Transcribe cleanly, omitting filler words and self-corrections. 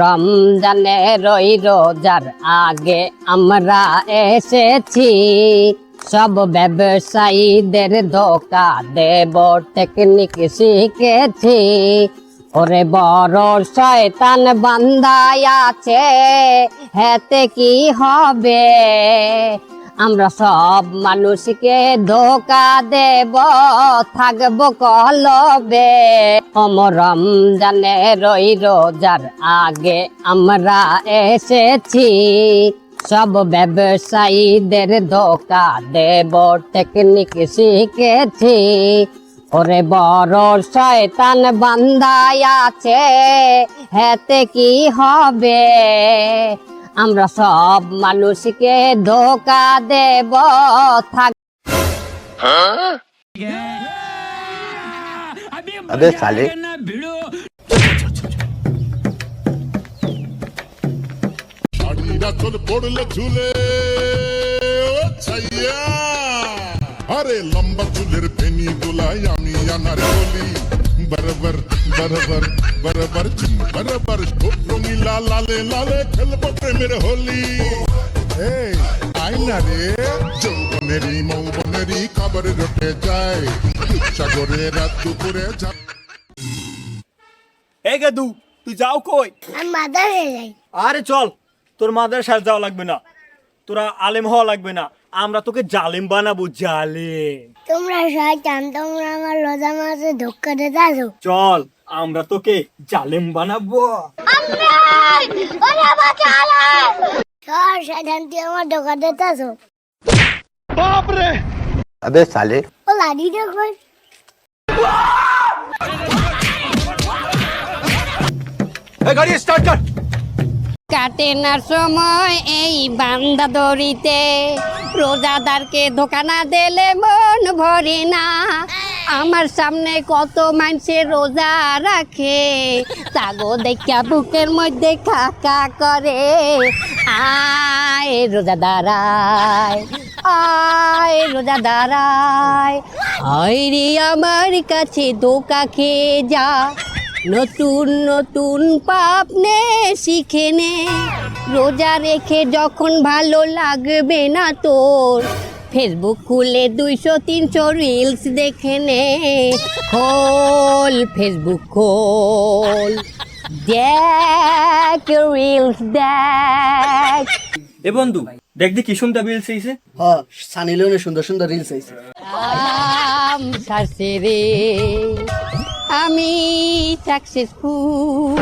রমজানে রোজার আগে আমরা এসেছি, সব ব্যবসায়ীদের ধোকা দেব টেকনিক শিখেছি। ওরে বড় শয়তান বান্দায় আছে, হেতে কি হবে? আমরা সব মানুষকে ধোকা দেব, থাকবো কলবে। রমজানে রোজার আগে আমরা এসেছি, সব ব্যবসায়ীদের ধোকা দেব টেকনিক শিখেছি। ওরে বড় শয়তান বান্দায় আছে, হেতে কি হবে? আমরা সব মানুষকে ধোকা দেব, থাক। अबे साले চল পড়লে ঝুলে ছাইয়া, আরে লম্বা চুলের ফেনি দোলাই আমি আনার বলি, বরবর বরবর বরবর বরবর রঙিলা লালে লালে খেলবো প্রেমের হোলি। এই আইনা রে যৌবনেরই মৌবনেরই খাবার রটে যায়, সাগরে রাত দুপুরে যা। এই গেদু, তুই যাও কই? আমি মাদ্রাসায় যাই। আরে চল, তোর মাদ্রাসায় যাওয়া লাগবে না, তোরা আলেম হওয়া লাগবে না, আমরা তোকে জালেম বানাবো, জালেম। তোমরা শয়তান, তোমরা আমার রোজা মাসে ধোক্কা দিতে আসো। চল, আমরা তোকে জালেম বানাবো। সব শয়তান, তুই আমার ধোক্কা দিতে আসো। अबे साले ও লাডি দেখো। গাড়ি স্টার্ট কর। কাটে না সময় এই বান্দা দড়িতে, রোজাদারকে ধোকা না দিলে মন ভরে না। আমার সামনে কত মানুষে রোজা রাখে, তাগো দেখা বুকের মধ্যে কাকা করে। আয় রোজাদার আয়, আয় রোজাদার আয়, আয় রে আমার কাছে ধোকা খেয়ে যা। নতুন নতুন পাপ নে শিখে নে, রোজা রেখে যখন ভালো লাগবে না তোর, ফেসবুক খুলে 200-300 রিলস দেখে নে। খোল ফেসবুক খোল, দেখ রিলস দেখ। এ বন্ধু, দেখ দি কি সুন্দর রিলস আইছে। হ্যাঁ, সানি লিওনের সুন্দর সুন্দর রিলস আইছে। সারছে রে আমি সাকসেসফুল।